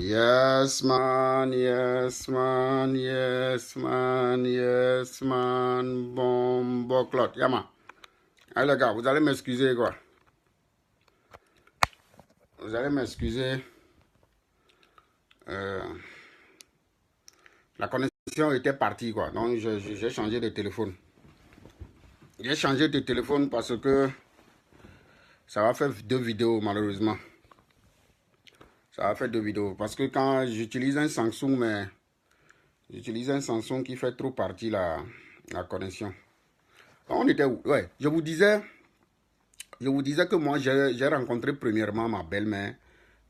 Yes, man, yes, man, yes, man, yes, man. Bon, clot, Yama. Allez, les gars, vous allez m'excuser, quoi. Vous allez m'excuser. Euh, la connexion était partie, quoi. Donc, j'ai changé de téléphone. J'ai changé de téléphone parce que ça va faire 2 vidéos, malheureusement. Ça va faire 2 vidéos. Parce que quand j'utilise un Samsung, mais j'utilise un Samsung qui fait trop partie la connexion. On était où? Ouais, je vous disais que moi, j'ai rencontré premièrement ma belle-mère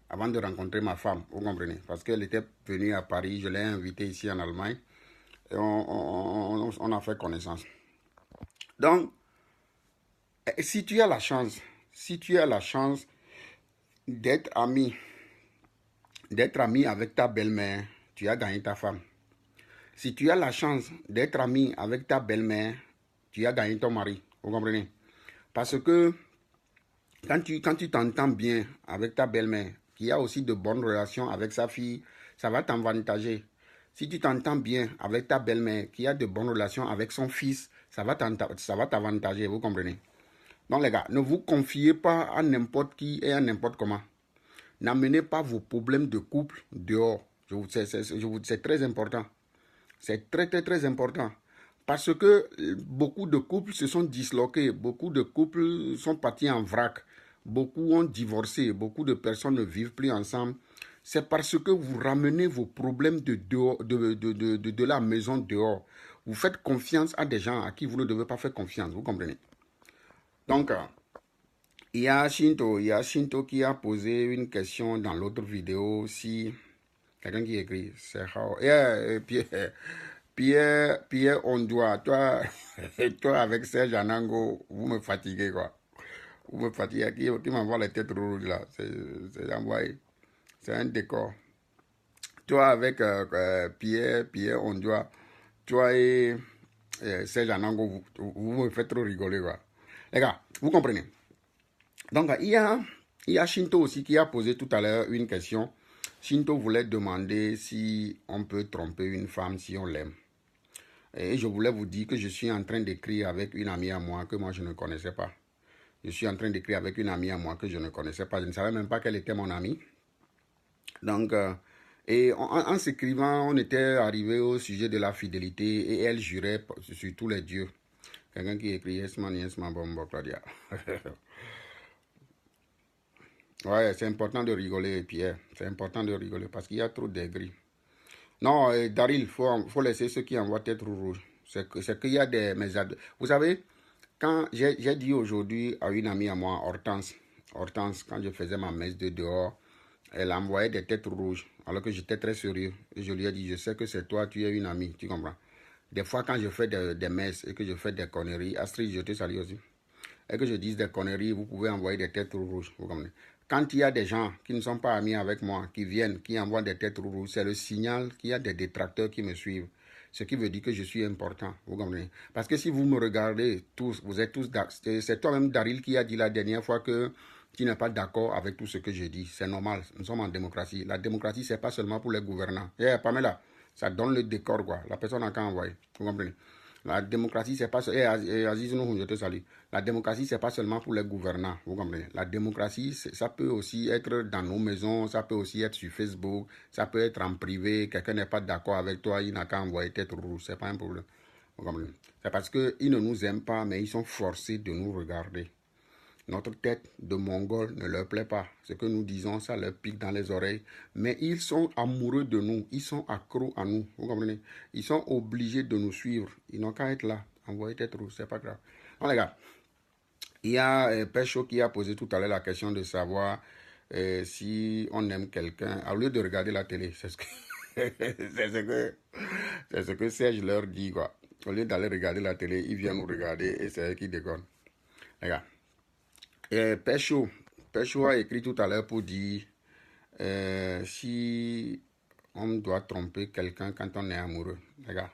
avant de rencontrer ma femme, vous comprenez? Parce qu'elle était venue à Paris, je l'ai invitée ici en Allemagne et on a fait connaissance. Donc, si tu as la chance, si tu as la chance d'être ami, avec ta belle-mère, tu as gagné ta femme. Si tu as la chance d'être ami avec ta belle-mère, tu as gagné ton mari, vous comprenez? Parce que quand tu t'entends bien avec ta belle-mère, qui a aussi de bonnes relations avec sa fille, ça va t'avantager. Si tu t'entends bien avec ta belle-mère, qui a de bonnes relations avec son fils, ça va t'avantager, vous comprenez? Donc les gars, ne vous confiez pas à n'importe qui et à n'importe comment. N'amenez pas vos problèmes de couple dehors. C'est très important. C'est très, très, très important. Parce que beaucoup de couples se sont disloqués, beaucoup de couples sont partis en vrac, beaucoup ont divorcé, beaucoup de personnes ne vivent plus ensemble. C'est parce que vous ramenez vos problèmes de la maison dehors. Vous faites confiance à des gens à qui vous ne devez pas faire confiance, vous comprenez? Donc, il y a Shinto qui a posé une question dans l'autre vidéo. Si quelqu'un qui écrit, c'est how. Pierre Ondoa, toi, toi avec Serge Anango, vous me fatiguez, quoi. Vous me fatiguez. Qui m'envoie les têtes rouges, là? C'est envoyé. C'est un décor. Toi avec Pierre Ondoa, toi et Serge Anango, vous me faites trop rigoler, quoi. Les gars, vous comprenez? Donc, il y a Shinto aussi qui a posé tout à l'heure une question. Shinto voulait demander si on peut tromper une femme si on l'aime. Et je voulais vous dire que je suis en train d'écrire avec une amie à moi que moi je ne connaissais pas. Je suis en train d'écrire avec une amie à moi que je ne connaissais pas. Je ne savais même pas qu'elle était mon amie. Donc, en s'écrivant, on était arrivé au sujet de la fidélité et elle jurait sur tous les dieux. Quelqu'un qui écrit yes man, bombo, Claudia. Ouais, c'est important de rigoler, Pierre. C'est important de rigoler parce qu'il y a trop d'aigris. Non, Daryl, faut laisser ceux qui envoient tête rouge. C'est qu'il y a des... Vous savez, quand j'ai dit aujourd'hui à une amie à moi, Hortense, quand je faisais ma messe de dehors, elle envoyait des têtes rouges, alors que j'étais très sérieux. Et je lui ai dit, je sais que c'est toi, tu es une amie, tu comprends? Des fois, quand je fais des messes et que je fais des conneries, Astrid, je te salue aussi, et que je dise des conneries, vous pouvez envoyer des têtes rouges, vous comprenez? Quand il y a des gens qui ne sont pas amis avec moi, qui viennent, qui envoient des têtes rouges, c'est le signal qu'il y a des détracteurs qui me suivent. Ce qui veut dire que je suis important, vous comprenez? Parce que si vous me regardez tous, vous êtes tous... C'est toi-même, Daryl, qui a dit la dernière fois que tu n'es pas d'accord avec tout ce que j'ai dit. C'est normal, nous sommes en démocratie. La démocratie, c'est pas seulement pour les gouvernants. Pamela, ça donne le décor, quoi. La personne n'a qu'à envoyer, vous comprenez? La démocratie, c'est pas... Aziz, je te salue. La démocratie, c'est pas seulement pour les gouvernants, vous comprenez? La démocratie, ça peut aussi être dans nos maisons, ça peut aussi être sur Facebook, ça peut être en privé, quelqu'un n'est pas d'accord avec toi, il n'a qu'à envoyer tête rouge, c'est pas un problème. Vous comprenez? C'est parce qu'ils ne nous aiment pas, mais ils sont forcés de nous regarder. Notre tête de Mongol ne leur plaît pas. Ce que nous disons, ça leur pique dans les oreilles. Mais ils sont amoureux de nous. Ils sont accros à nous. Vous comprenez? Ils sont obligés de nous suivre. Ils n'ont qu'à être là. Envoyer tête rouge, c'est pas grave. Bon, les gars, il y a Pécho qui a posé tout à l'heure la question de savoir si on aime quelqu'un. Au lieu de regarder la télé, c'est ce que, c'est ce que Serge leur dit, quoi. Au lieu d'aller regarder la télé, ils viennent nous regarder et c'est eux qui déconnent. Les gars. Pécho a écrit tout à l'heure pour dire si on doit tromper quelqu'un quand on est amoureux. Les gars,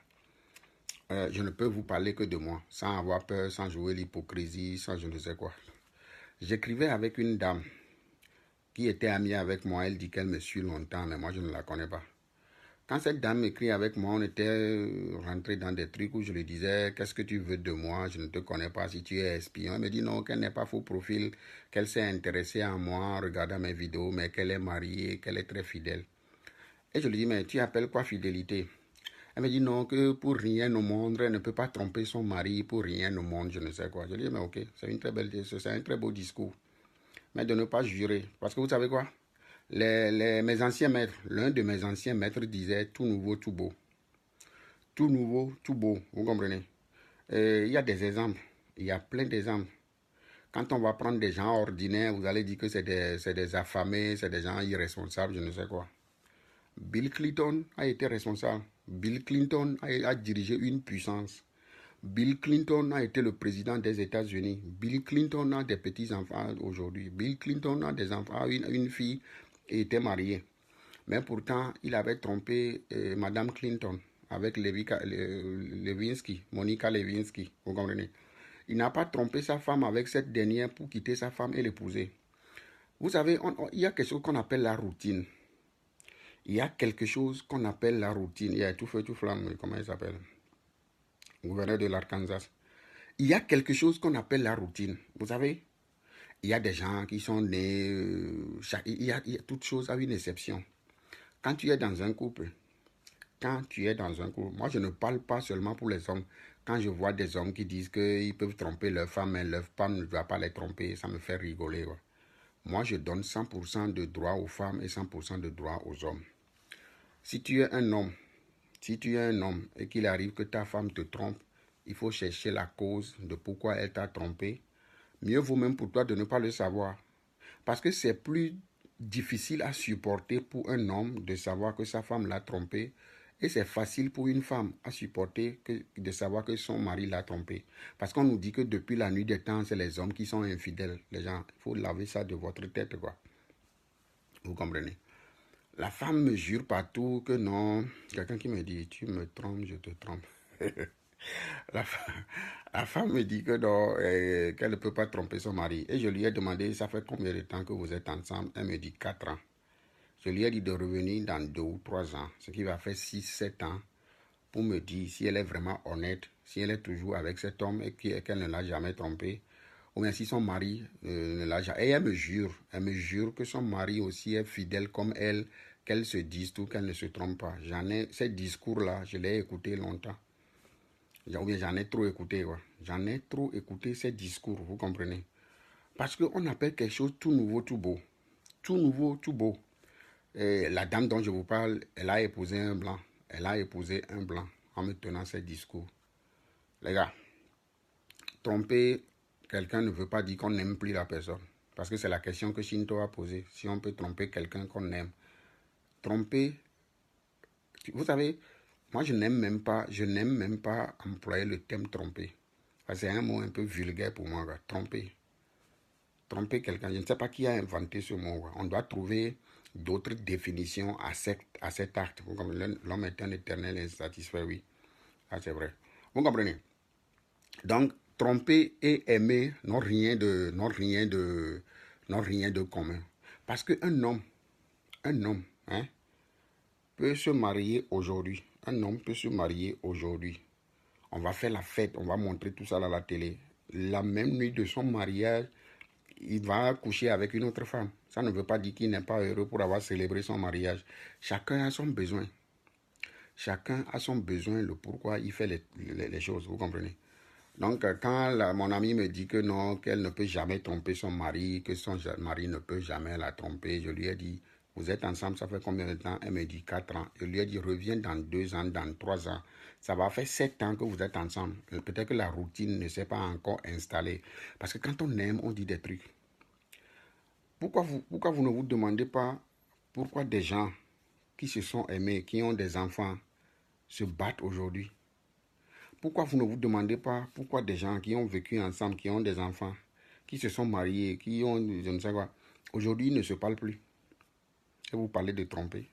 je ne peux vous parler que de moi, sans avoir peur, sans jouer l'hypocrisie, sans je ne sais quoi. J'écrivais avec une dame qui était amie avec moi, elle dit qu'elle me suit longtemps, mais moi je ne la connais pas. Quand cette dame m'écrit avec moi, on était rentré dans des trucs où je lui disais, qu'est-ce que tu veux de moi? Je ne te connais pas si tu es espion. Elle me dit non, qu'elle n'est pas faux profil, qu'elle s'est intéressée à moi en regardant mes vidéos, mais qu'elle est mariée, qu'elle est très fidèle. Et je lui dis, mais tu appelles quoi fidélité? Elle me dit non, que pour rien au monde, elle ne peut pas tromper son mari, pour rien au monde, je ne sais quoi. Je lui dis, mais ok, c'est une très belle, c'est un très beau discours. Mais de ne pas jurer. Parce que vous savez quoi? Mes anciens maîtres, l'un de mes anciens maîtres disait tout nouveau, tout beau. Tout nouveau, tout beau. Vous comprenez? Il y a des exemples. Il y a plein d'exemples. Quand on va prendre des gens ordinaires, vous allez dire que c'est des affamés, c'est des gens irresponsables, je ne sais quoi. Bill Clinton a été responsable. Bill Clinton a dirigé une puissance. Bill Clinton a été le président des États-Unis. Bill Clinton a des petits-enfants aujourd'hui. Bill Clinton a des enfants, une fille et était mariée. Mais pourtant, il avait trompé Madame Clinton avec Lewinsky, Monica Lewinsky. Vous comprenez? Il n'a pas trompé sa femme avec cette dernière pour quitter sa femme et l'épouser. Vous savez, il y a quelque chose qu'on appelle la routine. Il y a quelque chose qu'on appelle la routine. Il y a tout feu, tout flamme, comment il s'appelle? Gouverneur de l'Arkansas. Il y a quelque chose qu'on appelle la routine. Vous savez, il y a des gens qui sont nés, il y a toute chose a une exception. Quand tu es dans un couple, moi je ne parle pas seulement pour les hommes. Quand je vois des hommes qui disent qu'ils peuvent tromper leur femme, mais leur femme ne doit pas les tromper, ça me fait rigoler. Ouais. Moi je donne 100% de droit aux femmes et 100% de droit aux hommes. Si tu es un homme, et qu'il arrive que ta femme te trompe, il faut chercher la cause de pourquoi elle t'a trompé. Mieux vaut même pour toi de ne pas le savoir. Parce que c'est plus difficile à supporter pour un homme de savoir que sa femme l'a trompé. Et c'est facile pour une femme à supporter que de savoir que son mari l'a trompé. Parce qu'on nous dit que depuis la nuit des temps, c'est les hommes qui sont infidèles. Les gens, il faut laver ça de votre tête, quoi. Vous comprenez? La femme me jure partout que non. Quelqu'un qui me dit, tu me trompes, je te trompe. La, la femme me dit que non, qu'elle ne peut pas tromper son mari. Et je lui ai demandé, ça fait combien de temps que vous êtes ensemble? Elle me dit 4 ans. Je lui ai dit de revenir dans 2 ou 3 ans, ce qui va faire 6, 7 ans, pour me dire si elle est vraiment honnête, si elle est toujours avec cet homme et qu'elle ne l'a jamais trompé, ou bien si son mari ne l'a jamais... Et elle me jure que son mari aussi est fidèle comme elle, qu'elle se dise tout, qu'elle ne se trompe pas. Ces discours-là, je l'ai écouté longtemps. Ou bien j'en ai trop écouté, ouais. J'en ai trop écouté ces discours, vous comprenez? Parce qu'on appelle quelque chose tout nouveau, tout beau. Tout nouveau, tout beau. Et la dame dont je vous parle, elle a épousé un blanc. Elle a épousé un blanc en me tenant ces discours. Les gars, tromper quelqu'un ne veut pas dire qu'on n'aime plus la personne. Parce que c'est la question que Shinto a posée. Si on peut tromper quelqu'un qu'on aime. Tromper, vous savez, moi je n'aime même pas employer le terme tromper. C'est un mot un peu vulgaire pour moi, quoi. Tromper. Tromper quelqu'un, je ne sais pas qui a inventé ce mot. Quoi. On doit trouver d'autres définitions à cet acte. Comme l'homme est un éternel insatisfait, oui. Ça c'est vrai. Vous comprenez? Donc, tromper et aimer n'ont rien de commun. Parce qu'un homme, hein, peut se marier aujourd'hui. Un homme peut se marier aujourd'hui. On va faire la fête, on va montrer tout ça à la télé. La même nuit de son mariage, il va coucher avec une autre femme. Ça ne veut pas dire qu'il n'est pas heureux pour avoir célébré son mariage. Chacun a son besoin. Chacun a son besoin, le pourquoi il fait les choses, vous comprenez? Donc, quand mon ami me dit que non, qu'elle ne peut jamais tromper son mari, que son mari ne peut jamais la tromper, je lui ai dit, vous êtes ensemble, ça fait combien de temps? Elle me dit 4 ans. Je lui ai dit, reviens dans 2 ans, dans 3 ans. Ça va faire 7 ans que vous êtes ensemble. Peut-être que la routine ne s'est pas encore installée. Parce que quand on aime, on dit des trucs. Pourquoi vous ne vous demandez pas pourquoi des gens qui se sont aimés, qui ont des enfants, se battent aujourd'hui? Pourquoi vous ne vous demandez pas pourquoi des gens qui ont vécu ensemble, qui ont des enfants, qui se sont mariés, qui ont je ne sais quoi, aujourd'hui ils ne se parlent plus? Et vous parlez de tromper.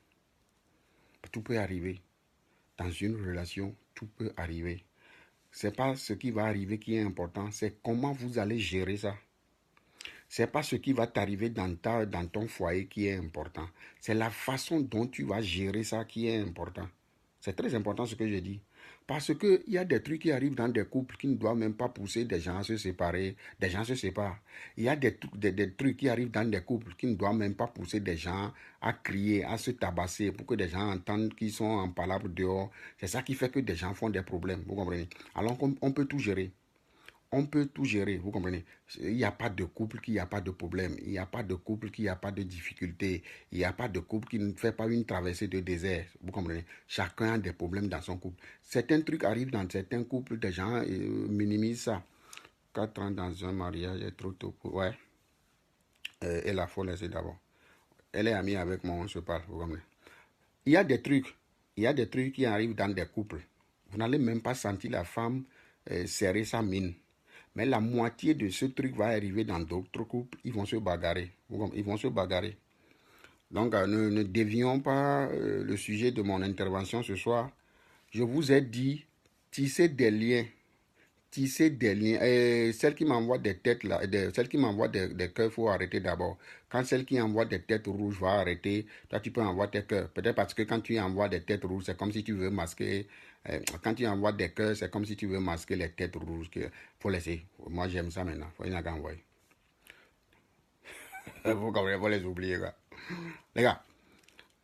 Tout peut arriver. Dans une relation, tout peut arriver. Ce n'est pas ce qui va arriver qui est important, c'est comment vous allez gérer ça. C'est pas ce qui va t'arriver dans ton foyer qui est important. C'est la façon dont tu vas gérer ça qui est important. C'est très important ce que je dis. Parce qu'il y a des trucs qui arrivent dans des couples qui ne doivent même pas pousser des gens à se séparer. Des gens se séparent. Il y a des trucs qui arrivent dans des couples qui ne doivent même pas pousser des gens à crier, à se tabasser pour que des gens entendent qu'ils sont en palabre dehors. C'est ça qui fait que des gens font des problèmes. Vous comprenez? Alors qu'on peut tout gérer. On peut tout gérer, vous comprenez? Il n'y a pas de couple qui n'a pas de problème. Il n'y a pas de couple qui n'a pas de difficulté. Il n'y a pas de couple qui ne fait pas une traversée de désert. Vous comprenez? Chacun a des problèmes dans son couple. Certains trucs arrivent dans certains couples, des gens minimisent ça. 4 ans dans un mariage est trop tôt pour... Ouais, elle a faut laisser d'abord. Elle est amie avec moi, on se parle, vous comprenez? Il y a des trucs, il y a des trucs qui arrivent dans des couples. Vous n'allez même pas sentir la femme serrer sa mine. Mais la moitié de ce truc va arriver dans d'autres couples. Ils vont se bagarrer. Ils vont se bagarrer. Donc, ne dévions pas le sujet de mon intervention ce soir. Je vous ai dit, tisser des liens. Tisser des liens. Et celle qui m'envoie des têtes, là, celle qui m'envoie des cœurs, il faut arrêter d'abord. Quand celle qui envoie des têtes rouges va arrêter, toi, tu peux envoyer tes cœurs. Peut-être parce que quand tu envoies des têtes rouges, c'est comme si tu veux masquer. Quand tu envoies des cœurs, c'est comme si tu veux masquer les têtes rouges. Faut laisser. Moi, j'aime ça maintenant. Faut y en envoyer. Vous comprenez, faut les oublier, gars. Les gars,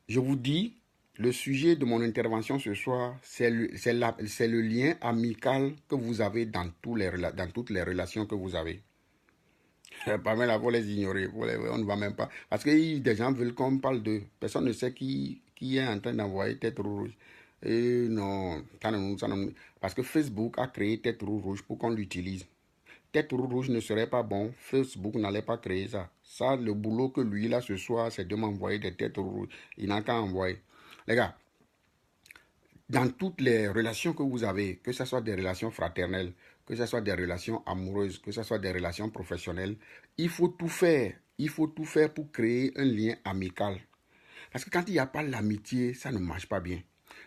je vous dis, le sujet de mon intervention ce soir, c'est le lien amical que vous avez dans toutes les relations que vous avez. Pas mal, il faut les ignorer. On ne va même pas. Parce que des gens veulent qu'on parle d'eux. Personne ne sait qui est en train d'envoyer tête rouge. Et non, parce que Facebook a créé tête rouge pour qu'on l'utilise. Tête rouge ne serait pas bon. Facebook n'allait pas créer ça. Ça, le boulot que lui, là, ce soir, c'est de m'envoyer des têtes rouges. Il n'a qu'à envoyer. Les gars, dans toutes les relations que vous avez, que ce soit des relations fraternelles, que ce soit des relations amoureuses, que ce soit des relations professionnelles, il faut tout faire. Il faut tout faire pour créer un lien amical. Parce que quand il n'y a pas l'amitié, ça ne marche pas bien.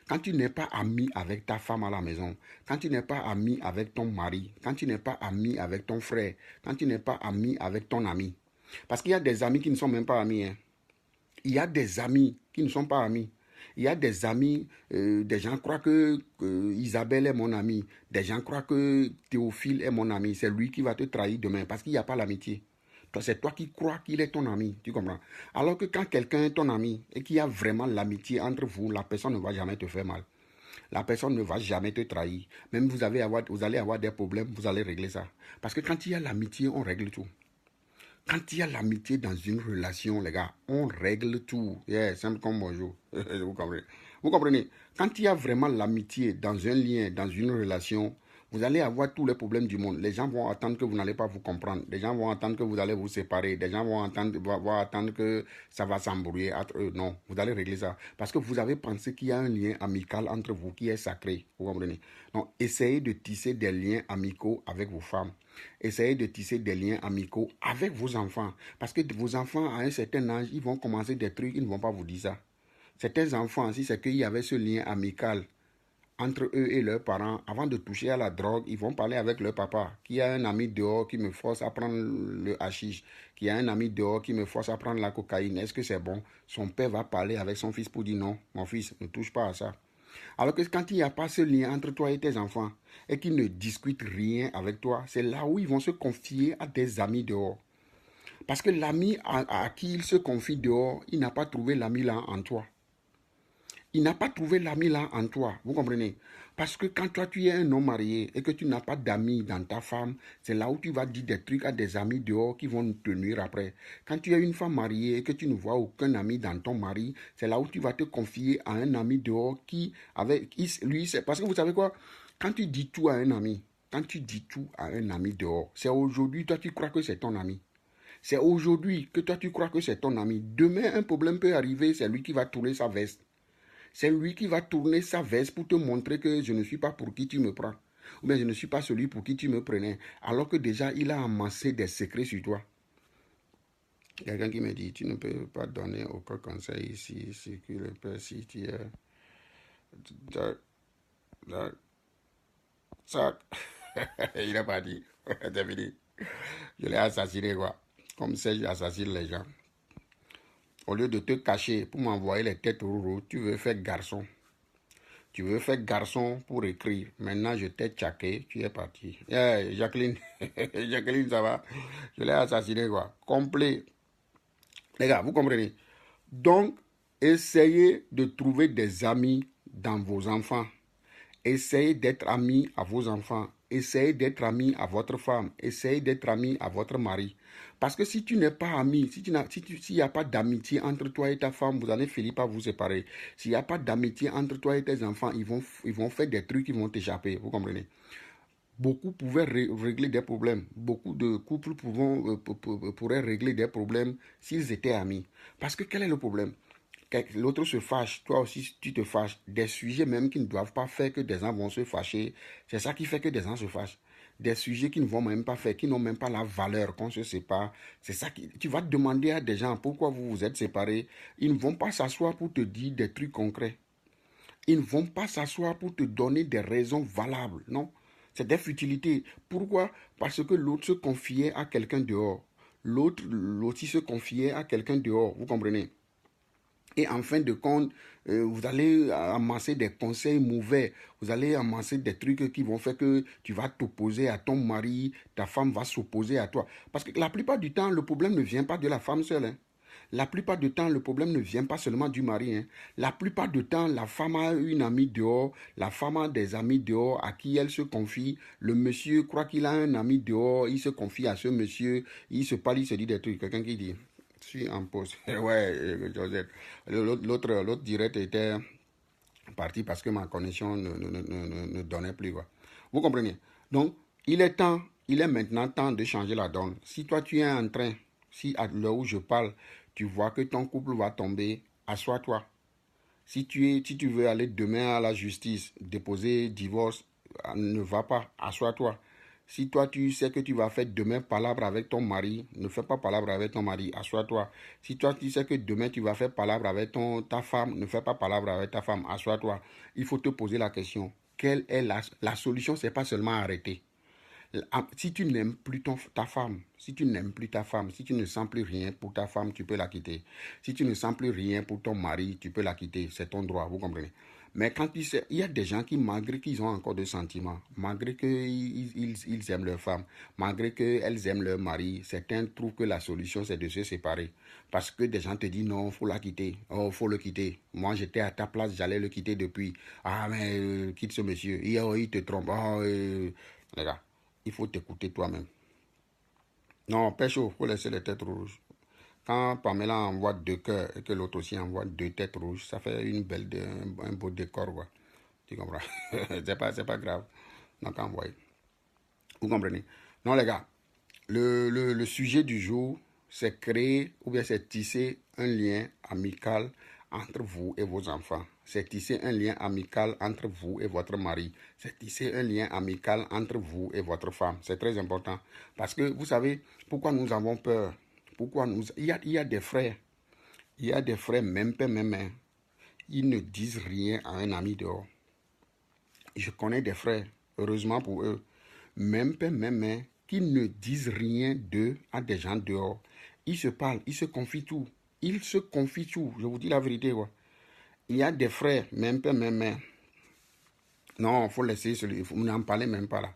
Quand tu n'es pas ami avec ta femme à la maison, quand tu n'es pas ami avec ton mari, quand tu n'es pas ami avec ton frère, quand tu n'es pas ami avec ton ami. Parce qu'il y a des amis qui ne sont même pas amis. Hein. Il y a des amis qui ne sont pas amis. Il y a des amis, des gens croient que Isabelle est mon ami. Des gens croient que Théophile est mon ami. C'est lui qui va te trahir demain parce qu'il n'y a pas l'amitié. C'est toi qui crois qu'il est ton ami, tu comprends? Alors que quand quelqu'un est ton ami et qu'il y a vraiment l'amitié entre vous, la personne ne va jamais te faire mal. La personne ne va jamais te trahir. Même vous allez avoir des problèmes, vous allez régler ça. Parce que quand il y a l'amitié, on règle tout. Quand il y a l'amitié dans une relation, les gars, on règle tout. Yeah, simple comme bonjour. Vous comprenez? Vous comprenez? Quand il y a vraiment l'amitié dans un lien, dans une relation, vous allez avoir tous les problèmes du monde. Les gens vont attendre que vous n'allez pas vous comprendre. Les gens vont attendre que vous allez vous séparer. Les gens vont attendre que ça va s'embrouiller entre eux. Non, vous allez régler ça. Parce que vous avez pensé qu'il y a un lien amical entre vous qui est sacré. Vous comprenez? Donc, essayez de tisser des liens amicaux avec vos femmes. Essayez de tisser des liens amicaux avec vos enfants. Parce que vos enfants, à un certain âge, ils vont commencer des trucs, ils ne vont pas vous dire ça. Certains enfants, si c'est qu'il y avait ce lien amical entre eux et leurs parents, avant de toucher à la drogue, ils vont parler avec leur papa, qui a un ami dehors qui me force à prendre le hashish, qui a un ami dehors qui me force à prendre la cocaïne. Est-ce que c'est bon? Son père va parler avec son fils pour dire non, mon fils, ne touche pas à ça. Alors que quand il n'y a pas ce lien entre toi et tes enfants, et qu'ils ne discutent rien avec toi, c'est là où ils vont se confier à des amis dehors. Parce que l'ami à qui il se confie dehors, il n'a pas trouvé l'ami là en toi. Il n'a pas trouvé l'ami là en toi, vous comprenez? Parce que quand toi tu es un homme marié et que tu n'as pas d'amis dans ta femme, c'est là où tu vas dire des trucs à des amis dehors qui vont te nuire après. Quand tu es une femme mariée et que tu ne vois aucun ami dans ton mari, c'est là où tu vas te confier à un ami dehors lui, c'est parce que vous savez quoi? Quand tu dis tout à un ami, quand tu dis tout à un ami dehors, c'est aujourd'hui, toi tu crois que c'est ton ami. C'est aujourd'hui que toi tu crois que c'est ton ami. Demain, un problème peut arriver, c'est lui qui va tourner sa veste. C'est lui qui va tourner sa veste pour te montrer que je ne suis pas pour qui tu me prends. Ou bien je ne suis pas celui pour qui tu me prenais. Alors que déjà, il a amassé des secrets sur toi. Quelqu'un qui me dit, tu ne peux pas donner aucun conseil ici, si que le père, si tu es... Ça, il n'a pas dit. C'est fini. Je l'ai assassiné, quoi. comme Serge assassine les gens. Au lieu de te cacher pour m'envoyer les têtes rouges, tu veux faire garçon. Tu veux faire garçon pour écrire. Maintenant, je t'ai tchaqué, tu es parti. Hey, Jacqueline, Jacqueline, ça va? Je l'ai assassiné, quoi. Complet. Les gars, vous comprenez? Donc, essayez de trouver des amis dans vos enfants. Essayez d'être amis à vos enfants. Essayez d'être amis à votre femme. Essayez d'être amis à votre mari. Parce que si tu n'es pas ami, s'il n'y a pas d'amitié entre toi et ta femme, vous allez finir par vous séparer. S'il n'y a pas d'amitié entre toi et tes enfants, ils vont faire des trucs qui vont t'échapper. Vous comprenez? Beaucoup pouvaient régler des problèmes. Beaucoup de couples pourraient régler des problèmes s'ils étaient amis. Parce que quel est le problème? L'autre se fâche, toi aussi tu te fâches. Des sujets même qui ne doivent pas faire que des gens vont se fâcher. C'est ça qui fait que des gens se fâchent. Des sujets qui ne vont même pas faire, qui n'ont même pas la valeur qu'on se sépare. C'est ça qui... Tu vas demander à des gens pourquoi vous vous êtes séparés. Ils ne vont pas s'asseoir pour te dire des trucs concrets. Ils ne vont pas s'asseoir pour te donner des raisons valables. Non, c'est des futilités. Pourquoi? Parce que l'autre se confiait à quelqu'un dehors. L'autre aussi se confiait à quelqu'un dehors. Vous comprenez? Et en fin de compte, vous allez amasser des conseils mauvais. Vous allez amasser des trucs qui vont faire que tu vas t'opposer à ton mari, ta femme va s'opposer à toi. Parce que la plupart du temps, le problème ne vient pas de la femme seule. Hein. La plupart du temps, le problème ne vient pas seulement du mari. Hein. La plupart du temps, la femme a une amie dehors, la femme a des amis dehors à qui elle se confie. Le monsieur croit qu'il a un ami dehors, il se confie à ce monsieur, il se parle, il se dit des trucs. Quelqu'un qui dit... Je suis en pause. Ouais, Joseph. L'autre direct était parti parce que ma connexion ne donnait plus. Quoi. Vous comprenez? Donc, il est maintenant temps de changer la donne. Si toi, tu es en train, si à l'heure où je parle, tu vois que ton couple va tomber, assois-toi. Si tu veux aller demain à la justice, déposer divorce, ne va pas, assois-toi. Si toi, tu sais que tu vas faire demain palabre avec ton mari, ne fais pas palabre avec ton mari, assois-toi. Si toi, tu sais que demain, tu vas faire palabre avec ta femme, ne fais pas palabre avec ta femme, assois-toi. Il faut te poser la question. Quelle est la solution? C'est pas seulement arrêter. Si tu n'aimes plus ta femme, si tu n'aimes plus ta femme, si tu ne sens plus rien pour ta femme, tu peux la quitter. Si tu ne sens plus rien pour ton mari, tu peux la quitter. C'est ton droit, vous comprenez. Mais quand tu sais, il y a des gens qui, malgré qu'ils ont encore des sentiments, malgré qu'ils aiment leur femme, malgré qu'elles aiment leur mari, certains trouvent que la solution, c'est de se séparer. Parce que des gens te disent non, il faut la quitter. Oh, il faut le quitter. Moi, j'étais à ta place, j'allais le quitter depuis. Ah, mais quitte ce monsieur. Il te trompe. Oh, les gars. Il faut t'écouter toi-même. Non, pécho, il faut laisser les têtes rouges. Quand Pamela envoie 2 cœurs et que l'autre aussi envoie 2 têtes rouges, ça fait un beau décor, quoi. Tu comprends? c'est pas grave. Donc, envoyez. Vous comprenez? Non, les gars, le sujet du jour, c'est créer ou bien c'est tisser un lien amical entre vous et vos enfants. C'est tisser un lien amical entre vous et votre mari. C'est tisser un lien amical entre vous et votre femme. C'est très important. Parce que vous savez pourquoi nous avons peur. Il y a des frères. Il y a des frères, même pas même. Hein. Ils ne disent rien à un ami dehors. Je connais des frères, heureusement pour eux. Même pas même. Hein, qui ne disent rien d'eux à des gens dehors. Ils se parlent, ils se confient tout. Ils se confient tout. Je vous dis la vérité. Quoi. Il y a des frères, même pas même. Non, il faut laisser celui. Vous n'en parlez même pas là.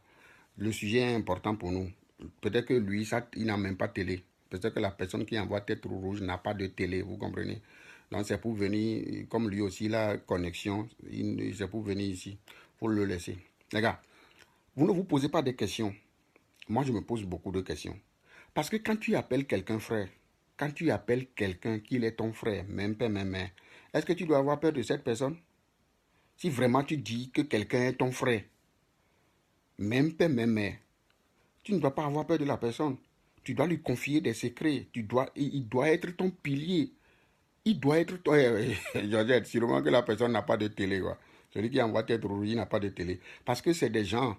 Le sujet est important pour nous. Peut-être que lui, il n'a même pas de télé. Peut-être que la personne qui envoie tête rouge n'a pas de télé, vous comprenez? Donc c'est pour venir, comme lui aussi, la connexion, c'est pour venir ici. Il faut le laisser. Les gars, vous ne vous posez pas des questions. Moi, je me pose beaucoup de questions. Parce que quand tu appelles quelqu'un frère, quand tu appelles quelqu'un qu'il est ton frère, même père, même mère, est-ce que tu dois avoir peur de cette personne? Si vraiment tu dis que quelqu'un est ton frère, même père, même mère, tu ne dois pas avoir peur de la personne. Tu dois lui confier des secrets. Il doit être ton pilier. Il doit être toi. Georgette, sûrement que la personne n'a pas de télé. Quoi. Celui qui envoie tête rouge, il n'a pas de télé. Parce que c'est des gens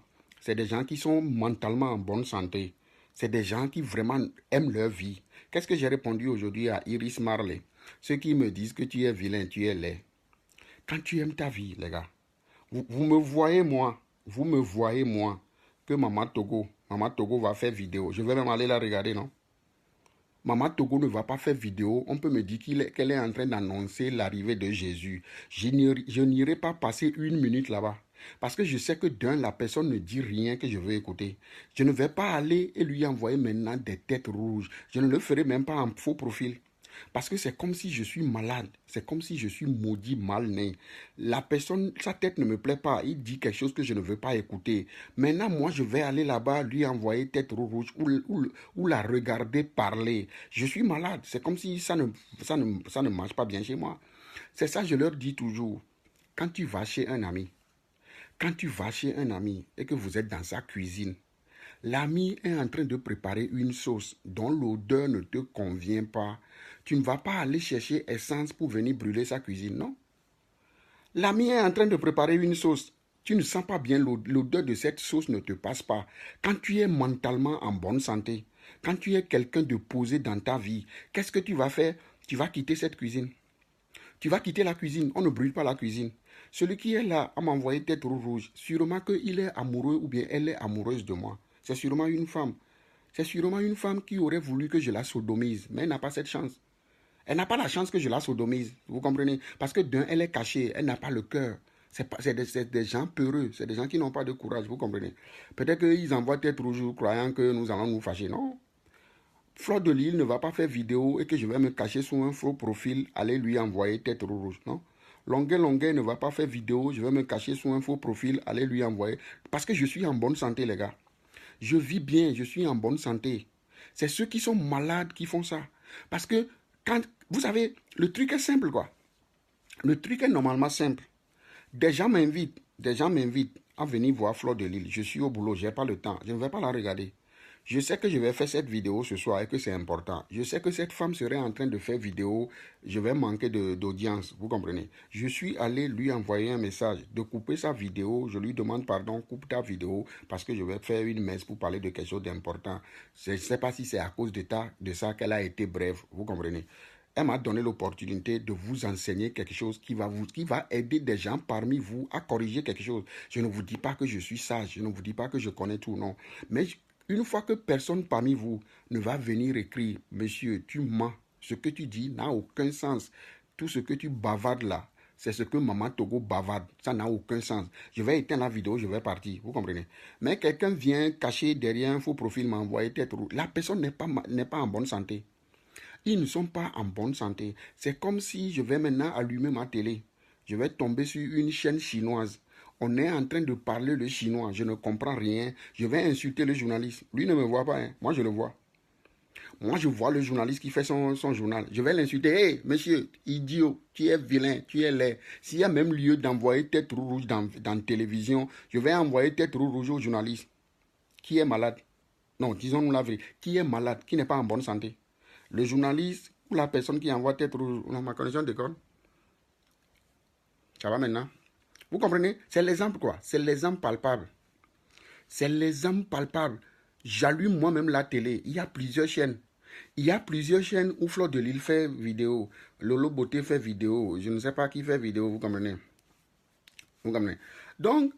qui sont mentalement en bonne santé. C'est des gens qui vraiment aiment leur vie. Qu'est-ce que j'ai répondu aujourd'hui à Iris Marley? Ceux qui me disent que tu es vilain, tu es laid. Quand tu aimes ta vie, les gars, vous me voyez moi, que Maman Togo va faire vidéo. Je vais même aller la regarder, non? Maman Togo ne va pas faire vidéo. On peut me dire qu'elle est en train d'annoncer l'arrivée de Jésus. Je n'irai pas passer une minute là-bas. Parce que je sais que d'un, la personne ne dit rien que je veux écouter. Je ne vais pas aller et lui envoyer maintenant des têtes rouges. Je ne le ferai même pas en faux profil. Parce que c'est comme si je suis malade. C'est comme si je suis maudit, mal né. La personne, sa tête ne me plaît pas. Il dit quelque chose que je ne veux pas écouter. Maintenant, moi, je vais aller là-bas, lui envoyer tête rouge ou la regarder parler. Je suis malade. C'est comme si ça ne marche pas bien chez moi. C'est ça, je leur dis toujours. Quand tu vas chez un ami, et que vous êtes dans sa cuisine, l'ami est en train de préparer une sauce dont l'odeur ne te convient pas. Tu ne vas pas aller chercher essence pour venir brûler sa cuisine, non? L'ami est en train de préparer une sauce. Tu ne sens pas bien l'odeur de cette sauce ne te passe pas. Quand tu es mentalement en bonne santé, quand tu es quelqu'un de posé dans ta vie, qu'est-ce que tu vas faire? Tu vas quitter cette cuisine. Tu vas quitter la cuisine. On ne brûle pas la cuisine. Celui qui est là à m'envoyer tête rouge, sûrement qu'il est amoureux ou bien elle est amoureuse de moi. C'est sûrement une femme. C'est sûrement une femme qui aurait voulu que je la sodomise, mais elle n'a pas cette chance. Elle n'a pas la chance que je la sodomise, vous comprenez? Parce que d'un, elle est cachée, elle n'a pas le cœur. C'est des gens peureux, c'est des gens qui n'ont pas de courage, vous comprenez? Peut-être qu'ils envoient tête rouge croyant que nous allons nous fâcher, non? Fleur de Lille ne va pas faire vidéo et que je vais me cacher sous un faux profil, aller lui envoyer tête rouge, non? Longuet ne va pas faire vidéo, je vais me cacher sous un faux profil, aller lui envoyer. Parce que je suis en bonne santé, les gars. Je vis bien, je suis en bonne santé. C'est ceux qui sont malades qui font ça. Parce que, quand, vous savez, le truc est simple, quoi. Le truc est normalement simple. Des gens m'invitent à venir voir Fleur de Lille. Je suis au boulot, je n'ai pas le temps, je ne vais pas la regarder. Je sais que je vais faire cette vidéo ce soir et que c'est important. Je sais que cette femme serait en train de faire vidéo. Je vais manquer d'audience, vous comprenez. Je suis allé lui envoyer un message de couper sa vidéo. Je lui demande pardon, coupe ta vidéo parce que je vais faire une messe pour parler de quelque chose d'important. Je ne sais pas si c'est à cause de ça qu'elle a été brève, vous comprenez. Elle m'a donné l'opportunité de vous enseigner quelque chose qui va aider des gens parmi vous à corriger quelque chose. Je ne vous dis pas que je suis sage, je ne vous dis pas que je connais tout, non. Mais une fois que personne parmi vous ne va venir écrire, monsieur, tu mens, ce que tu dis n'a aucun sens. Tout ce que tu bavardes là, c'est ce que Maman Togo bavarde. Ça n'a aucun sens. Je vais éteindre la vidéo, je vais partir. Vous comprenez? Mais quelqu'un vient cacher derrière un faux profil, m'envoyer tête rouge. La personne n'est pas en bonne santé. Ils ne sont pas en bonne santé. C'est comme si je vais maintenant allumer ma télé. Je vais tomber sur une chaîne chinoise. On est en train de parler le chinois. Je ne comprends rien. Je vais insulter le journaliste. Lui ne me voit pas. Hein. Moi, je le vois. Moi, je vois le journaliste qui fait son journal. Je vais l'insulter. Hé, monsieur, idiot, tu es vilain, tu es laid. S'il y a même lieu d'envoyer tête rouge dans la télévision, je vais envoyer tête rouge au journaliste. Qui est malade? Non, disons-nous la vérité. Qui est malade, qui n'est pas en bonne santé? Le journaliste ou la personne qui envoie tête rouge? Non, ma connexion déconne. Ça va maintenant? Vous comprenez? C'est l'exemple quoi? C'est l'exemple palpable. C'est l'exemple palpable. J'allume moi-même la télé. Il y a plusieurs chaînes. Il y a plusieurs chaînes où Fleur de Lille fait vidéo. Lolo Beauté fait vidéo. Je ne sais pas qui fait vidéo, vous comprenez? Vous comprenez? Donc,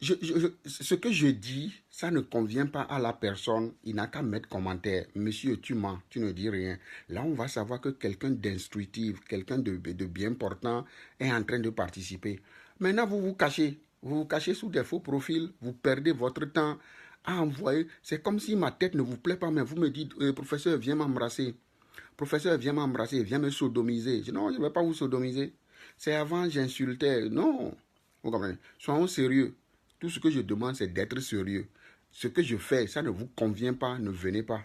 ce que je dis, ça ne convient pas à la personne. Il n'a qu'à mettre commentaire. Monsieur, tu mens, tu ne dis rien. Là, on va savoir que quelqu'un d'instructif, quelqu'un de bien portant est en train de participer. Maintenant, vous vous cachez. Vous vous cachez sous des faux profils. Vous perdez votre temps à envoyer. C'est comme si ma tête ne vous plaît pas, mais vous me dites, professeur, viens m'embrasser. Professeur, viens m'embrasser, viens me sodomiser. Je dis, non, je ne vais pas vous sodomiser. C'est avant, j'insultais. Non. Vous comprenez? Soyons sérieux. Tout ce que je demande, c'est d'être sérieux. Ce que je fais, ça ne vous convient pas, ne venez pas.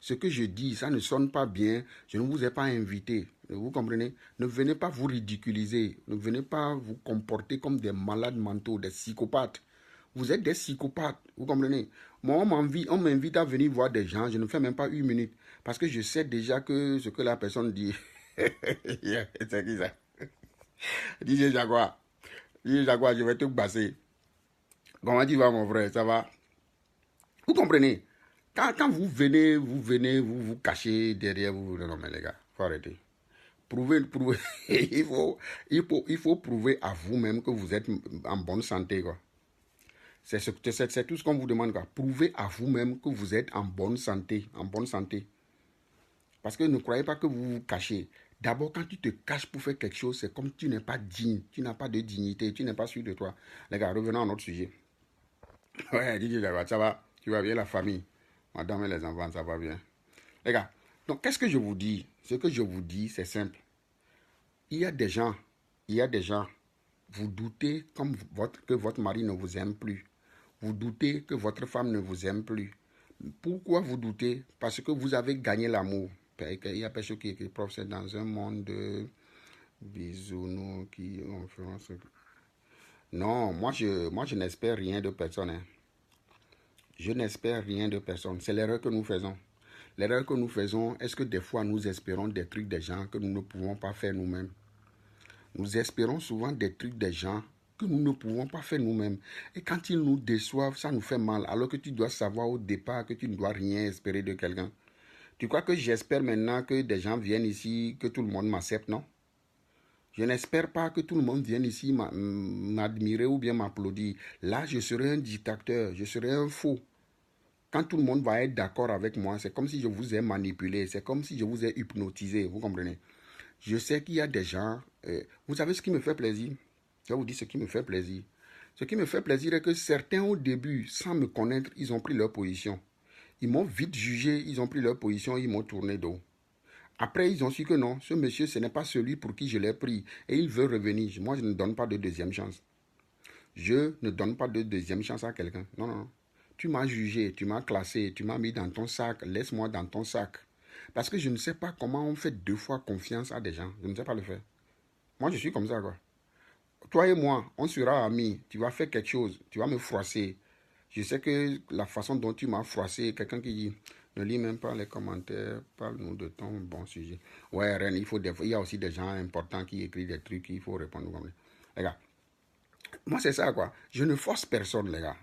Ce que je dis, ça ne sonne pas bien, je ne vous ai pas invité. Vous comprenez? Ne venez pas vous ridiculiser. Ne venez pas vous comporter comme des malades mentaux, des psychopathes. Vous êtes des psychopathes, vous comprenez? Moi, on m'invite à venir voir des gens, je ne fais même pas une minute. Parce que je sais déjà que ce que la personne dit. C'est qui ça? DJ Jaguar. DJ Jaguar, je vais te basser. Comment tu vas, mon frère? Ça va? Vous comprenez? Quand vous venez, vous cachez derrière vous. Non, mais les gars, il faut arrêter. Prouvez. il faut prouver à vous-même que vous êtes en bonne santé, quoi. C'est tout ce qu'on vous demande, quoi. Prouvez à vous-même que vous êtes en bonne santé, Parce que ne croyez pas que vous vous cachez. D'abord, quand tu te caches pour faire quelque chose, c'est comme tu n'es pas digne. Tu n'as pas de dignité. Tu n'es pas sûr de toi. Les gars, revenons à notre sujet. Ouais, Didier, ça va. Tu vas bien, la famille. Madame et les enfants, ça va bien. Les gars, donc qu'est-ce que je vous dis? Ce que je vous dis, c'est simple. Il y a des gens, il y a des gens, vous doutez que votre mari ne vous aime plus. Vous doutez que votre femme ne vous aime plus. Pourquoi vous doutez? Parce que vous avez gagné l'amour. Il y a personne qui écrit, prof, c'est dans un monde de bisounours qui influence. Non, moi je n'espère rien de personne, hein. Je n'espère rien de personne. C'est l'erreur que nous faisons. L'erreur que nous faisons, est-ce que des fois nous espérons des trucs des gens que nous ne pouvons pas faire nous-mêmes? Nous espérons souvent des trucs des gens que nous ne pouvons pas faire nous-mêmes. Et quand ils nous déçoivent, ça nous fait mal. Alors que tu dois savoir au départ que tu ne dois rien espérer de quelqu'un. Tu crois que j'espère maintenant que des gens viennent ici, que tout le monde m'accepte, non? Je n'espère pas que tout le monde vienne ici m'admirer ou bien m'applaudir. Là, je serai un dictateur, je serai un faux. Quand tout le monde va être d'accord avec moi, c'est comme si je vous ai manipulé, c'est comme si je vous ai hypnotisé, vous comprenez? Je sais qu'il y a des gens, vous savez ce qui me fait plaisir? Je vais vous dire ce qui me fait plaisir. Ce qui me fait plaisir est que certains au début, sans me connaître, ils ont pris leur position. Ils m'ont vite jugé, ils ont pris leur position, ils m'ont tourné dos. Après, ils ont su que non, ce monsieur, ce n'est pas celui pour qui je l'ai pris. Et il veut revenir. Moi, je ne donne pas de deuxième chance. Je ne donne pas de deuxième chance à quelqu'un. Non, non. Tu m'as jugé, tu m'as classé, tu m'as mis dans ton sac. Laisse-moi dans ton sac. Parce que je ne sais pas comment on fait deux fois confiance à des gens. Je ne sais pas le faire. Moi, je suis comme ça, quoi. Toi et moi, on sera amis. Tu vas faire quelque chose. Tu vas me froisser. Je sais que la façon dont tu m'as froissé, quelqu'un qui dit, ne lis même pas les commentaires, parle-nous de ton bon sujet. Ouais, Ren, il y a aussi des gens importants qui écrivent des trucs qu'il faut répondre. Les gars, moi c'est ça quoi. Je ne force personne, les gars.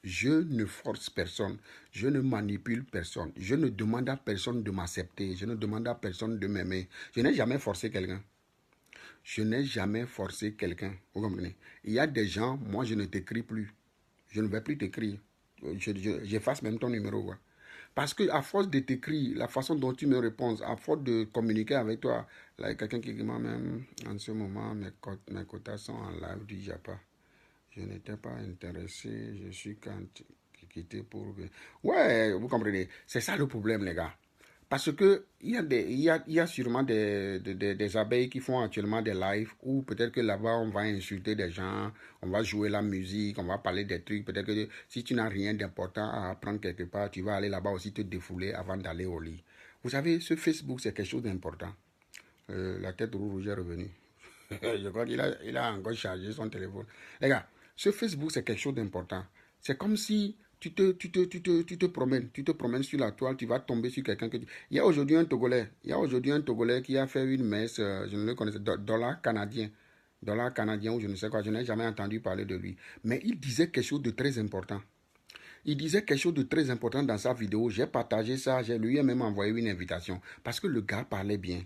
Je ne force personne. Je ne manipule personne. Je ne demande à personne de m'accepter. Je ne demande à personne de m'aimer. Je n'ai jamais forcé quelqu'un. Je n'ai jamais forcé quelqu'un. Vous comprenez? Il y a des gens, moi je ne t'écris plus. Je ne vais plus t'écrire. J'efface même ton numéro. Quoi. Parce que à force de t'écrire, la façon dont tu me réponds, à force de communiquer avec toi, là, quelqu'un qui dit moi-même, en ce moment, mes quotas sont en live du Japa. Je n'étais pas intéressé, je suis quitté pour... Ouais, vous comprenez. C'est ça le problème, les gars. Parce que il y a sûrement des abeilles qui font actuellement des lives où peut-être que là-bas on va insulter des gens, on va jouer la musique, on va parler des trucs. Peut-être que si tu n'as rien d'important à apprendre quelque part, tu vas aller là-bas aussi te défouler avant d'aller au lit. Vous savez, ce Facebook c'est quelque chose d'important. La tête rouge est revenue. Je crois il a encore chargé son téléphone. Les gars, ce Facebook c'est quelque chose d'important. C'est comme si tu te promènes sur la toile, tu vas tomber sur quelqu'un que tu... Il y a aujourd'hui un Togolais qui a fait une messe, je ne le connaissais, dollar canadien ou je ne sais quoi, je n'ai jamais entendu parler de lui. Mais il disait quelque chose de très important. Il disait quelque chose de très important dans sa vidéo. J'ai partagé ça, je lui ai même envoyé une invitation. Parce que le gars parlait bien.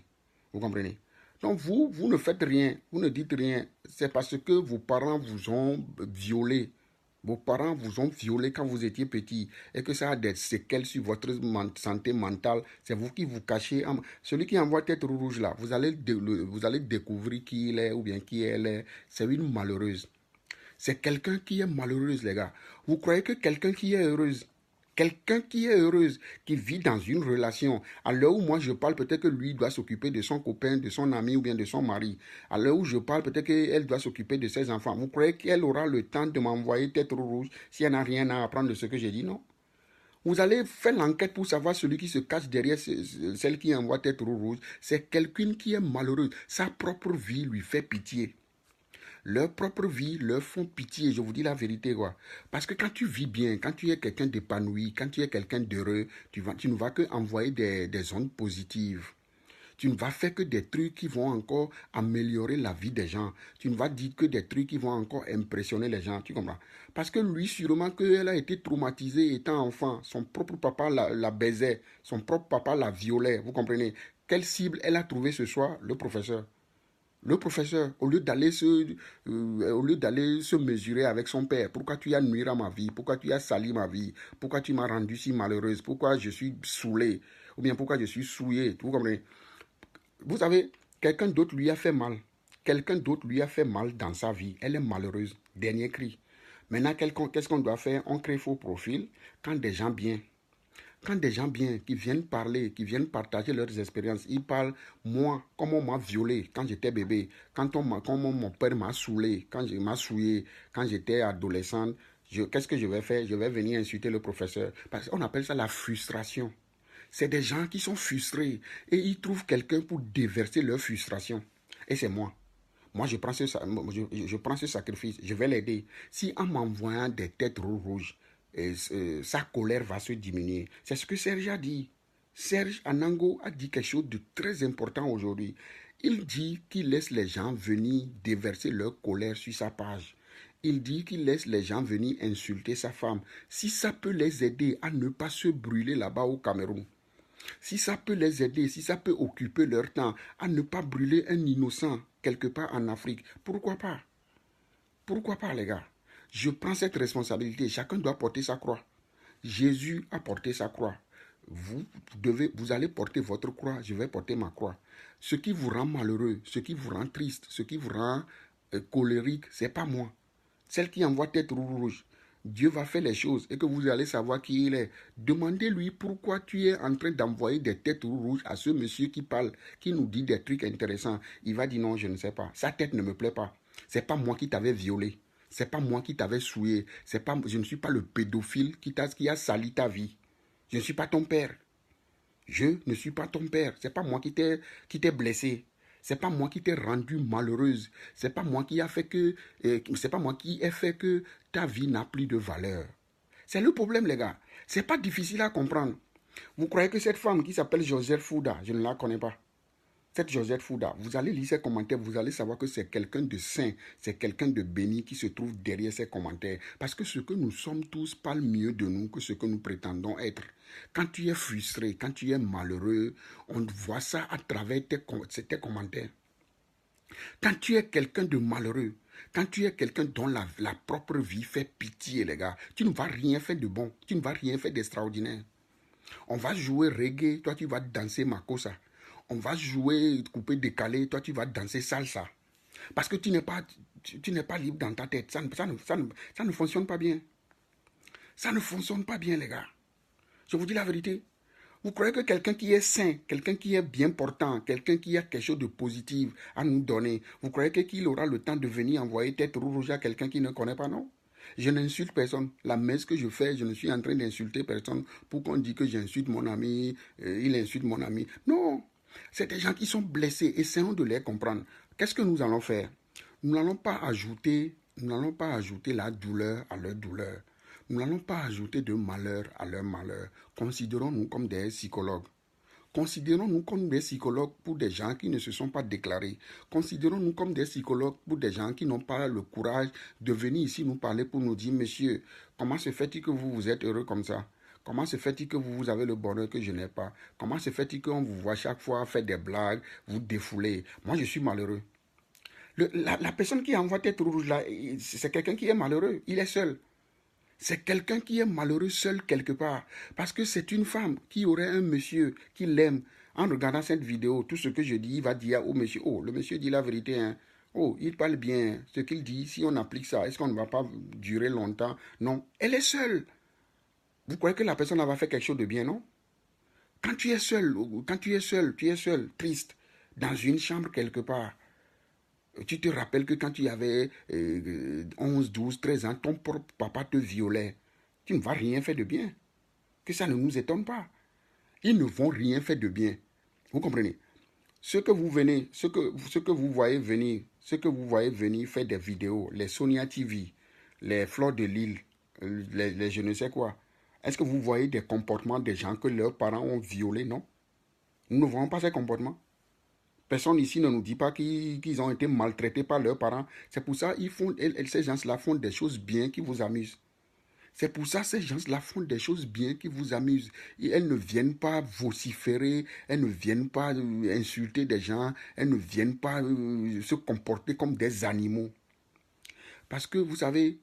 Vous comprenez? Donc vous ne faites rien, vous ne dites rien. C'est parce que vos parents vous ont violé. Vos parents vous ont violé quand vous étiez petit et que ça a des séquelles sur votre santé mentale. C'est vous qui vous cachez. Celui qui envoie tête rouge là, vous allez découvrir qui il est ou bien qui elle est. C'est une malheureuse. C'est quelqu'un qui est malheureuse, les gars. Vous croyez que quelqu'un qui est heureuse, qui vit dans une relation, à l'heure où moi je parle, peut-être que lui doit s'occuper de son copain, de son ami ou bien de son mari. À l'heure où je parle, peut-être qu'elle doit s'occuper de ses enfants. Vous croyez qu'elle aura le temps de m'envoyer tête rouge si elle n'a rien à apprendre de ce que j'ai dit? Non. Vous allez faire l'enquête pour savoir celui qui se cache derrière celle qui envoie tête rouge. C'est quelqu'un qui est malheureuse. Sa propre vie lui fait pitié. Leur propre vie leur font pitié, je vous dis la vérité, quoi. Parce que quand tu vis bien, quand tu es quelqu'un d'épanoui, quand tu es quelqu'un d'heureux, tu ne vas que envoyer des ondes positives. Tu ne vas faire que des trucs qui vont encore améliorer la vie des gens. Tu ne vas dire que des trucs qui vont encore impressionner les gens, tu comprends? Parce que lui, sûrement qu'elle a été traumatisée étant enfant. Son propre papa la baisait, son propre papa la violait, vous comprenez? Quelle cible elle a trouvé ce soir? Le professeur. Le professeur, au lieu d'aller se mesurer avec son père, pourquoi tu as nuire à ma vie, pourquoi tu as sali ma vie, pourquoi tu m'as rendu si malheureuse, pourquoi je suis saoulé. ou bien pourquoi je suis souillé. Vous comprenez? Vous savez, quelqu'un d'autre lui a fait mal. Quelqu'un d'autre lui a fait mal dans sa vie. Elle est malheureuse. Dernier cri. Maintenant, qu'est-ce qu'on doit faire? On crée faux profil quand des gens bien. Quand des gens bien qui viennent parler, qui viennent partager leurs expériences, ils parlent, moi, comment on m'a violé quand j'étais bébé, comment mon père m'a saoulé, quand je m'a souillé, quand j'étais adolescente, qu'est-ce que je vais faire? Je vais venir insulter le professeur. Parce qu'on appelle ça la frustration. C'est des gens qui sont frustrés et ils trouvent quelqu'un pour déverser leur frustration. Et c'est moi. Moi, je prends ce sacrifice, je vais l'aider. Si en m'envoyant des têtes rouges, sa colère va se diminuer. C'est ce que Serge a dit. Serge Anango a dit quelque chose de très important aujourd'hui. Il dit qu'il laisse les gens venir déverser leur colère sur sa page. Il dit qu'il laisse les gens venir insulter sa femme. Si ça peut les aider à ne pas se brûler là-bas au Cameroun, si ça peut les aider, si ça peut occuper leur temps à ne pas brûler un innocent quelque part en Afrique, pourquoi pas? Pourquoi pas, les gars? Je prends cette responsabilité. Chacun doit porter sa croix. Jésus a porté sa croix. Vous allez porter votre croix, je vais porter ma croix. Ce qui vous rend malheureux, ce qui vous rend triste, ce qui vous rend colérique, c'est pas moi. Celle qui envoie tête rouge, Dieu va faire les choses et que vous allez savoir qui il est. Demandez-lui pourquoi tu es en train d'envoyer des têtes rouges à ce monsieur qui parle, qui nous dit des trucs intéressants. Il va dire non, je ne sais pas. Sa tête ne me plaît pas. C'est pas moi qui t'avais violé. C'est pas moi qui t'avais souillé. Je ne suis pas le pédophile qui a sali ta vie. Je ne suis pas ton père. Je ne suis pas ton père. C'est pas moi qui t'ai blessé. C'est pas moi qui t'ai rendu malheureuse. C'est pas moi qui c'est pas moi qui ai fait que ta vie n'a plus de valeur. C'est le problème, les gars. C'est pas difficile à comprendre. Vous croyez que cette femme qui s'appelle Josette Fouda, je ne la connais pas. Cette Josette Fouda, vous allez lire ses commentaires, vous allez savoir que c'est quelqu'un de saint, c'est quelqu'un de béni qui se trouve derrière ses commentaires. Parce que ce que nous sommes tous parle mieux de nous que ce que nous prétendons être. Quand tu es frustré, quand tu es malheureux, on voit ça à travers tes commentaires. Quand tu es quelqu'un de malheureux, quand tu es quelqu'un dont la propre vie fait pitié, les gars, tu ne vas rien faire de bon, tu ne vas rien faire d'extraordinaire. On va jouer reggae, toi tu vas danser makossa. On va jouer coupé décalé, toi tu vas danser salsa. Parce que tu n'es pas libre dans ta tête. Ça ne fonctionne pas bien. Ça ne fonctionne pas bien, les gars. Je vous dis la vérité. Vous croyez que quelqu'un qui est sain, quelqu'un qui est bien portant, quelqu'un qui a quelque chose de positif à nous donner, vous croyez qu'il aura le temps de venir envoyer tête rouge à quelqu'un qui ne connaît pas, non? Je n'insulte personne. La messe que je fais, je ne suis en train d'insulter personne pour qu'on dise que j'insulte mon ami, il insulte mon ami. Non, c'est des gens qui sont blessés. Essayons de les comprendre. Qu'est-ce que nous allons faire? Nous n'allons pas ajouter la douleur à leur douleur. Nous n'allons pas ajouter de malheur à leur malheur. Considérons-nous comme des psychologues. Considérons-nous comme des psychologues pour des gens qui ne se sont pas déclarés. Considérons-nous comme des psychologues pour des gens qui n'ont pas le courage de venir ici nous parler pour nous dire, monsieur, comment se fait-il que vous êtes heureux comme ça? Comment se fait-il que vous avez le bonheur que je n'ai pas? Comment se fait-il qu'on vous voit chaque fois faire des blagues, vous défouler? Moi, je suis malheureux. La personne qui envoie tête rouge là, c'est quelqu'un qui est malheureux. Il est seul. C'est quelqu'un qui est malheureux seul quelque part. Parce que c'est une femme qui aurait un monsieur qui l'aime. En regardant cette vidéo, tout ce que je dis, il va dire au monsieur, oh, le monsieur dit la vérité, hein. Oh, il parle bien. Ce qu'il dit, si on applique ça, est-ce qu'on ne va pas durer longtemps? Non. Elle est seule. Vous croyez que la personne va faire quelque chose de bien, non? Quand tu es seul, triste, dans une chambre quelque part, tu te rappelles que quand tu avais 11, 12, 13 ans, ton propre papa te violait. Tu ne vas rien faire de bien. Que ça ne nous étonne pas. Ils ne vont rien faire de bien. Vous comprenez? Ce que vous voyez venir faire des vidéos, les Sonia TV, les Fleurs de Lille, les je ne sais quoi. Est-ce que vous voyez des comportements des gens que leurs parents ont violés? Non. Nous ne voyons pas ces comportements. Personne ici ne nous dit pas qu'ils ont été maltraités par leurs parents. C'est pour ça ces gens-là font des choses bien qui vous amusent. C'est pour ça que ces gens-là font des choses bien qui vous amusent. Et elles ne viennent pas vociférer, elles ne viennent pas insulter des gens, elles ne viennent pas se comporter comme des animaux. Parce que vous savez,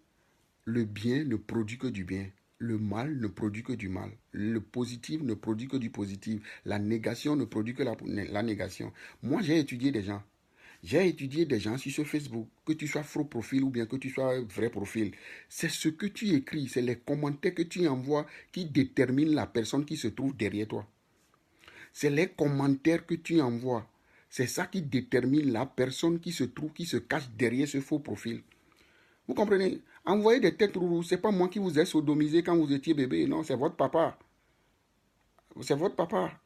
le bien ne produit que du bien. le mal ne produit que du mal. Le positif ne produit que du positif. La négation ne produit que la négation. Moi, j'ai étudié des gens. J'ai étudié des gens sur ce Facebook, que tu sois faux profil ou bien que tu sois vrai profil. C'est ce que tu écris, c'est les commentaires que tu envoies qui déterminent la personne qui se trouve derrière toi. C'est les commentaires que tu envoies. C'est ça qui détermine la personne qui se trouve, qui se cache derrière ce faux profil. Vous comprenez? Envoyer des têtes rouges, ce n'est pas moi qui vous ai sodomisé quand vous étiez bébé. Non, c'est votre papa. C'est votre papa.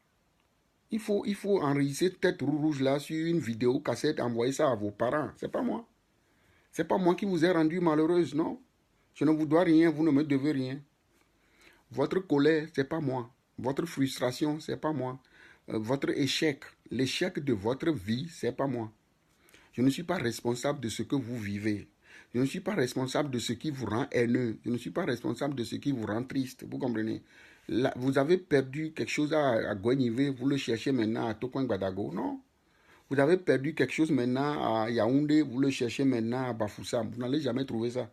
Il faut enregistrer tête rouge là sur une vidéo cassette, envoyer ça à vos parents. C'est pas moi. C'est pas moi qui vous ai rendu malheureuse, non. Je ne vous dois rien, vous ne me devez rien. Votre colère, c'est pas moi. Votre frustration, c'est pas moi. Votre échec, l'échec de votre vie, c'est pas moi. Je ne suis pas responsable de ce que vous vivez. Je ne suis pas responsable de ce qui vous rend haineux. Je ne suis pas responsable de ce qui vous rend triste. Vous comprenez? Là, vous avez perdu quelque chose à Guenivé, vous le cherchez maintenant à Tokoin Gbadago. Non. Vous avez perdu quelque chose maintenant à Yaoundé, vous le cherchez maintenant à Bafoussam. Vous n'allez jamais trouver ça.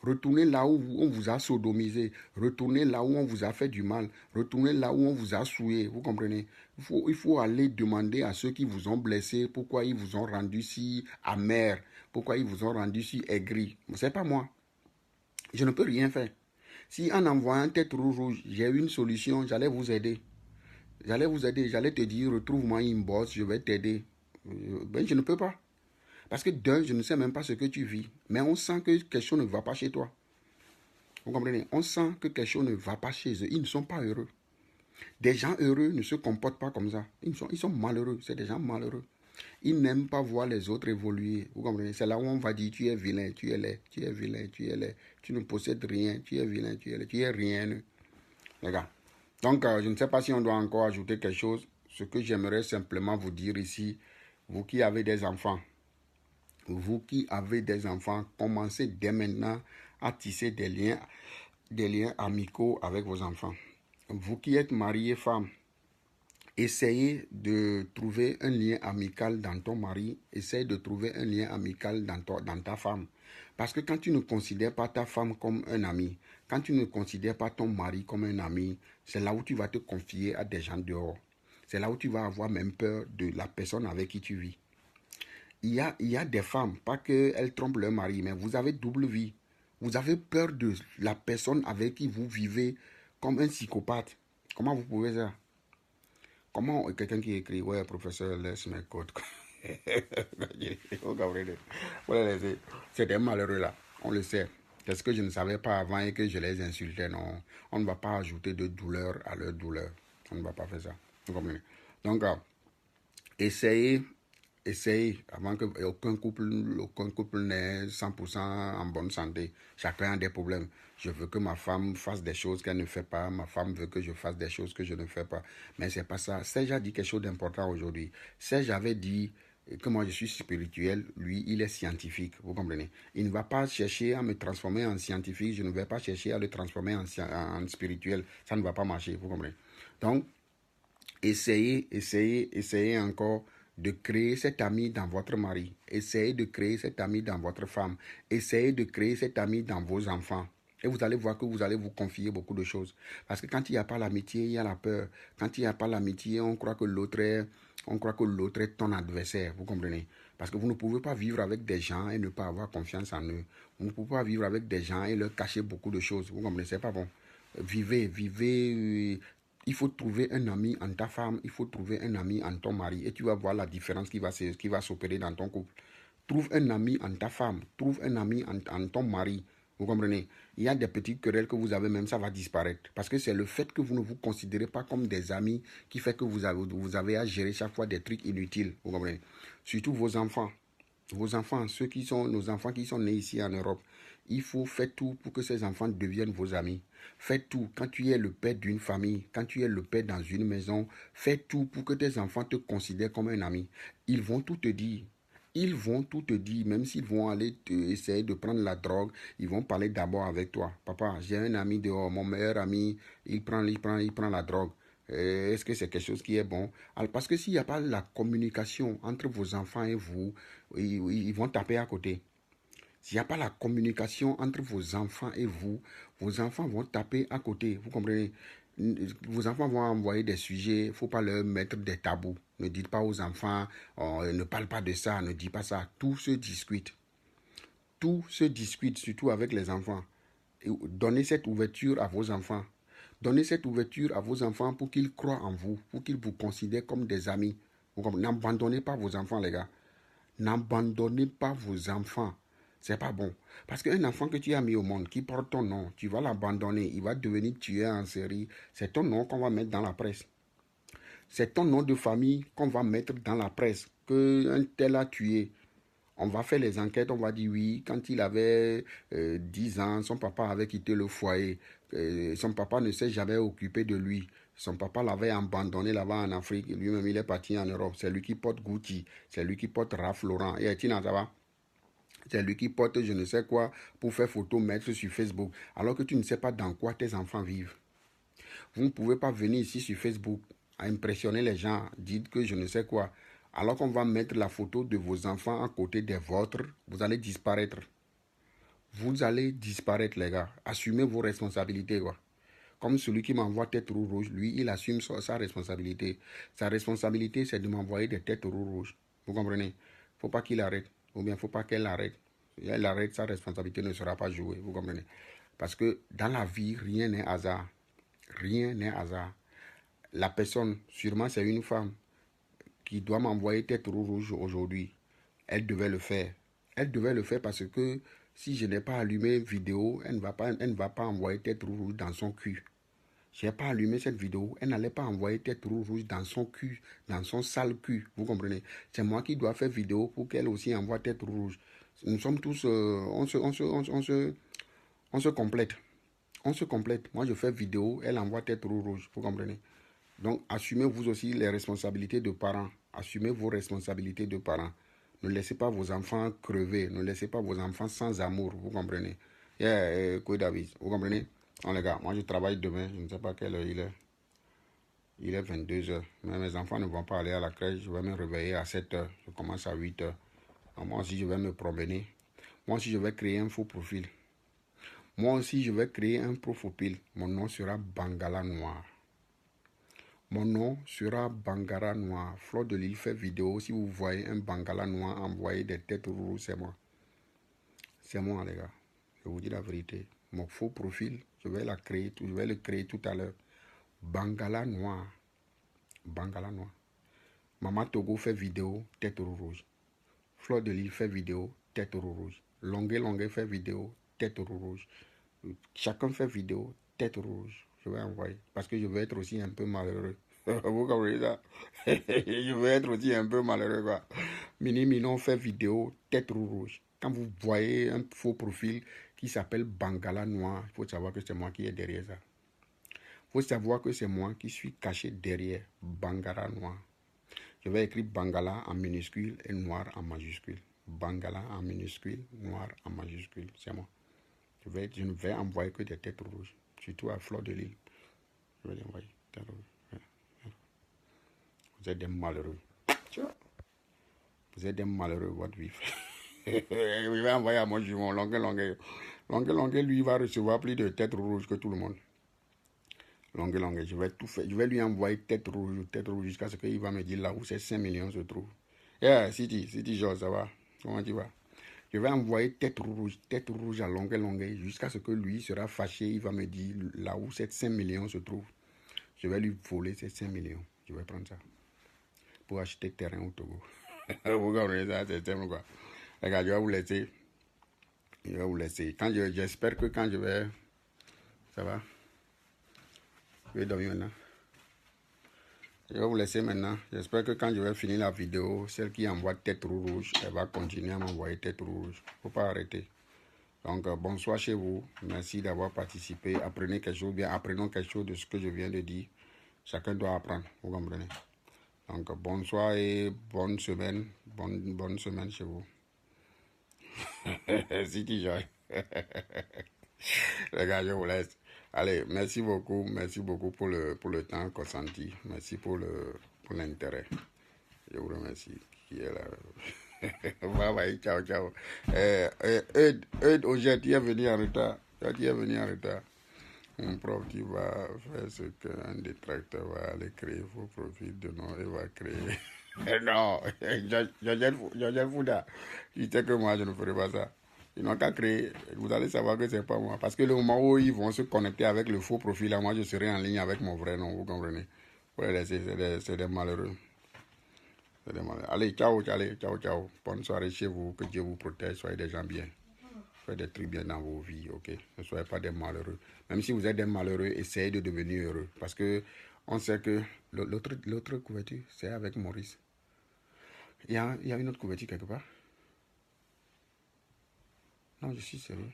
Retournez là où on vous a sodomisé. Retournez là où on vous a fait du mal. Retournez là où on vous a souillé. Vous comprenez? Il faut aller demander à ceux qui vous ont blessé pourquoi ils vous ont rendu si amer. Pourquoi ils vous ont rendu si aigri. Ce n'est pas moi. Je ne peux rien faire. Si en envoyant tête rouge, j'ai une solution, j'allais vous aider. J'allais vous aider. J'allais te dire, retrouve-moi une bosse, je vais t'aider. Ben, je ne peux pas. Parce que d'un, je ne sais même pas ce que tu vis. Mais on sent que quelque chose ne va pas chez toi. Vous comprenez? On sent que quelque chose ne va pas chez eux. Ils ne sont pas heureux. Des gens heureux ne se comportent pas comme ça. Ils sont malheureux. C'est des gens malheureux. Ils n'aiment pas voir les autres évoluer. Vous comprenez? C'est là où on va dire tu es vilain, tu es laid, tu es vilain, tu es laid. Tu ne possèdes rien, tu es vilain, tu es laid, tu es rien. Les gars. Donc, je ne sais pas si on doit encore ajouter quelque chose. Ce que j'aimerais simplement vous dire ici, vous qui avez des enfants, commencez dès maintenant à tisser des liens amicaux avec vos enfants. Vous qui êtes marié femme, essayez de trouver un lien amical dans ton mari, essayez de trouver un lien amical dans ta femme. Parce que quand tu ne considères pas ta femme comme un ami, quand tu ne considères pas ton mari comme un ami, c'est là où tu vas te confier à des gens dehors. C'est là où tu vas avoir même peur de la personne avec qui tu vis. Il y a des femmes, pas qu'elles trompent leur mari, mais vous avez double vie. Vous avez peur de la personne avec qui vous vivez comme un psychopathe. Comment vous pouvez ça? Comment quelqu'un qui écrit, ouais, professeur, laisse mes codes. C'est des malheureux là, on le sait. C'est ce que je ne savais pas avant et que je les insultais, non. On ne va pas ajouter de douleur à leur douleur. On ne va pas faire ça. Vous comprenez? Donc, essayez, avant que aucun couple n'ait 100% en bonne santé. Chacun a des problèmes. Je veux que ma femme fasse des choses qu'elle ne fait pas. Ma femme veut que je fasse des choses que je ne fais pas. Mais c'est pas ça. Serge a dit quelque chose d'important aujourd'hui. Serge avait dit que moi je suis spirituel, lui il est scientifique, vous comprenez? Il ne va pas chercher à me transformer en scientifique, je ne vais pas chercher à le transformer en spirituel, ça ne va pas marcher, vous comprenez? Donc, essayez encore de créer cet ami dans votre mari. Essayez de créer cet ami dans votre femme. Essayez de créer cet ami dans vos enfants. Et vous allez voir que vous allez vous confier beaucoup de choses. Parce que quand il n'y a pas l'amitié, il y a la peur. Quand il n'y a pas l'amitié, on croit que l'autre est ton adversaire. Vous comprenez? Parce que vous ne pouvez pas vivre avec des gens et ne pas avoir confiance en eux. Vous ne pouvez pas vivre avec des gens et leur cacher beaucoup de choses. Vous comprenez? C'est pas bon. Vivez. Il faut trouver un ami en ta femme, il faut trouver un ami en ton mari et tu vas voir la différence qui va s'opérer dans ton couple. Trouve un ami en ta femme, trouve un ami en ton mari. Vous comprenez? Il y a des petites querelles que vous avez, même ça va disparaître. Parce que c'est le fait que vous ne vous considérez pas comme des amis qui fait que vous avez à gérer chaque fois des trucs inutiles. Vous comprenez? Surtout vos enfants. Vos enfants, nos enfants qui sont nés ici en Europe, il faut faire tout pour que ces enfants deviennent vos amis. Faites tout. Quand tu es le père d'une famille, quand tu es le père dans une maison, fais tout pour que tes enfants te considèrent comme un ami. Ils vont tout te dire. Ils vont tout te dire, même s'ils vont aller essayer de prendre la drogue, ils vont parler d'abord avec toi. Papa, j'ai un ami dehors, mon meilleur ami, il prend la drogue. Est-ce que c'est quelque chose qui est bon? Alors, parce que s'il n'y a pas la communication entre vos enfants et vous, ils vont taper à côté. S'il n'y a pas la communication entre vos enfants et vous, vos enfants vont taper à côté. Vous comprenez? Vos enfants vont envoyer des sujets, il ne faut pas leur mettre des tabous. Ne dites pas aux enfants, oh, ne parle pas de ça, ne dis pas ça. Tout se discute. Tout se discute, surtout avec les enfants. Et donnez cette ouverture à vos enfants. Donnez cette ouverture à vos enfants pour qu'ils croient en vous, pour qu'ils vous considèrent comme des amis. N'abandonnez pas vos enfants, les gars. N'abandonnez pas vos enfants. C'est pas bon. Parce qu'un enfant que tu as mis au monde, qui porte ton nom, tu vas l'abandonner, il va devenir tueur en série. C'est ton nom qu'on va mettre dans la presse. C'est ton nom de famille qu'on va mettre dans la presse. Qu'un tel a tué. On va faire les enquêtes, on va dire oui, quand il avait 10 ans, son papa avait quitté le foyer. Son papa ne s'est jamais occupé de lui. Son papa l'avait abandonné là-bas en Afrique. Lui-même, il est parti en Europe. C'est lui qui porte Gucci. C'est lui qui porte Ralph Lauren. Et Tina, ça va? C'est lui qui porte je ne sais quoi pour faire photo, mettre sur Facebook. Alors que tu ne sais pas dans quoi tes enfants vivent. Vous ne pouvez pas venir ici sur Facebook à impressionner les gens, dites que je ne sais quoi. Alors qu'on va mettre la photo de vos enfants à côté des vôtres, vous allez disparaître. Vous allez disparaître, les gars. Assumez vos responsabilités, quoi. Comme celui qui m'envoie tête rouge, lui, il assume sa responsabilité. Sa responsabilité, c'est de m'envoyer des têtes rouges. Vous comprenez? Faut pas qu'il arrête. Ou bien, faut pas qu'elle arrête. Si elle arrête, sa responsabilité ne sera pas jouée. Vous comprenez? Parce que dans la vie, rien n'est hasard. Rien n'est hasard. La personne, sûrement c'est une femme, qui doit m'envoyer tête rouge aujourd'hui. Elle devait le faire. Elle devait le faire parce que si je n'ai pas allumé vidéo, elle ne va pas envoyer tête rouge dans son cul. Je n'ai pas allumé cette vidéo, elle n'allait pas envoyer tête rouge dans son cul, dans son sale cul. Vous comprenez? C'est moi qui dois faire vidéo pour qu'elle aussi envoie tête rouge. Nous sommes tous, on se complète. On se complète. Moi, je fais vidéo, elle envoie tête rouge. Vous comprenez? Donc, assumez vous aussi les responsabilités de parents. Assumez vos responsabilités de parents. Ne laissez pas vos enfants crever. Ne laissez pas vos enfants sans amour. Vous comprenez? Quoi David? Vous comprenez? Non, les gars, moi je travaille demain. Je ne sais pas quelle heure il est. Il est 22 heures. Mais mes enfants ne vont pas aller à la crèche. Je vais me réveiller à 7 heures. Je commence à 8 heures. Donc, moi aussi, je vais me promener. Moi aussi, je vais créer un faux profil. Moi aussi, je vais créer un profil. Mon nom sera Bangala Noir. Mon nom sera Bangala Noir. Fleur de l'île fait vidéo. Si vous voyez un Bangala Noir envoyer des têtes rouges, c'est moi. C'est moi, les gars. Je vous dis la vérité. Mon faux profil, je vais le créer tout à l'heure. Bangala Noir. Bangala Noir. Maman Togo fait vidéo, tête rouge. Fleur de l'île fait vidéo, tête rouge. Longue fait vidéo, tête rouge. Chacun fait vidéo, tête rouge. Je vais envoyer. Parce que je vais être aussi un peu malheureux. Vous comprenez ça? Je vais être aussi un peu malheureux, quoi. Mini Minon fait vidéo, tête rouge. Quand vous voyez un faux profil qui s'appelle Bangala Noir, il faut savoir que c'est moi qui est derrière ça. Il faut savoir que c'est moi qui suis caché derrière Bangala Noir. Je vais écrire Bangala en minuscule et Noir en majuscule. Bangala en minuscule, Noir en majuscule. C'est moi. Je ne vais envoyer que des têtes rouges. Surtout à Fleur de l'île. Je vais les envoyer. Vous êtes des malheureux. Vous êtes des malheureux, votre vie. Il va envoyer à mon jumeau, Longue, lui, il va recevoir plus de têtes rouges que tout le monde. Longue, je vais tout faire. Je vais lui envoyer tête rouge, jusqu'à ce qu'il va me dire là où ces 5 millions se trouvent. City, George, ça va? Comment tu vas? Je vais envoyer tête rouge à longue, jusqu'à ce que lui sera fâché. Il va me dire là où ces 5 millions se trouvent. Je vais lui voler ces 5 millions. Je vais prendre ça pour acheter terrain au Togo. Vous comprenez ça, c'est simple quoi. Regarde, je vais vous laisser. J'espère que quand je vais... Ça va? Je vais dormir maintenant. Je vais vous laisser maintenant. J'espère que quand je vais finir la vidéo, celle qui envoie tête rouge, elle va continuer à m'envoyer tête rouge. Il ne faut pas arrêter. Donc, bonsoir chez vous. Merci d'avoir participé. Apprenez quelque chose, bien apprenons quelque chose de ce que je viens de dire. Chacun doit apprendre, vous comprenez. Donc, bonsoir et bonne semaine. Bonne semaine chez vous. City Joy. Les gars, je vous laisse. Allez, merci beaucoup pour le temps consenti. Merci pour l'intérêt. Je vous remercie. Qui est là? Bye bye, ciao, ciao. Eud, aujourd'hui, tu es venu en retard. Tu es venu en retard. Un prof qui va faire ce qu'un détracteur va aller créer faux profil de nom et va créer. Non, Georges Fouda, il sait que moi je ne ferai pas ça. Ils n'ont qu'à créer, vous allez savoir que c'est pas moi. Parce que le moment où ils vont se connecter avec le faux profil, là, moi je serai en ligne avec mon vrai nom, vous comprenez? Ouais, c'est des malheureux. C'est des malheureux. Allez, ciao, allez, ciao, ciao. Bonne soirée chez vous, que Dieu vous protège, soyez des gens bien. Faites des trucs bien dans vos vies, ok? Ne soyez pas des malheureux. Même si vous êtes des malheureux, essayez de devenir heureux. Parce que on sait que l'autre couverture, c'est avec Maurice. Il y a une autre couverture quelque part? Non, je suis sérieux.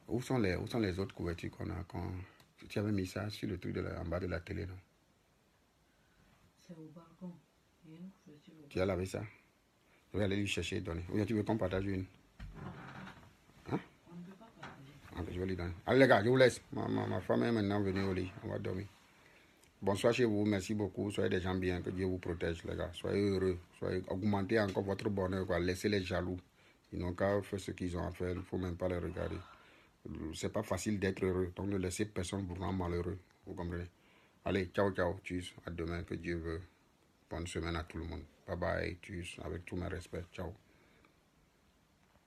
Où sont les autres couvertures qu'on a quand tu avais mis ça sur le truc en bas de la télé, non? C'est au balcon. Tu as lavé ça? Je vais aller lui chercher et donner. Ou bien tu veux qu'on partage une? Hein? Ok, je vais lui donner. Allez les gars, je vous laisse. Ma femme est maintenant venue au lit. On va dormir. Bonsoir chez vous, merci beaucoup. Soyez des gens bien, que Dieu vous protège, les gars. Soyez heureux, soyez augmentez encore votre bonheur, quoi. Laissez les jaloux. Ils n'ont qu'à faire ce qu'ils ont à faire, il ne faut même pas les regarder. C'est pas facile d'être heureux, donc ne laissez personne vous rendre malheureux. Vous comprenez? Allez, ciao, ciao, tchuss. À demain, que Dieu veut. Bonne semaine à tout le monde. Bye bye, tchuss, avec tout mes respects. Ciao.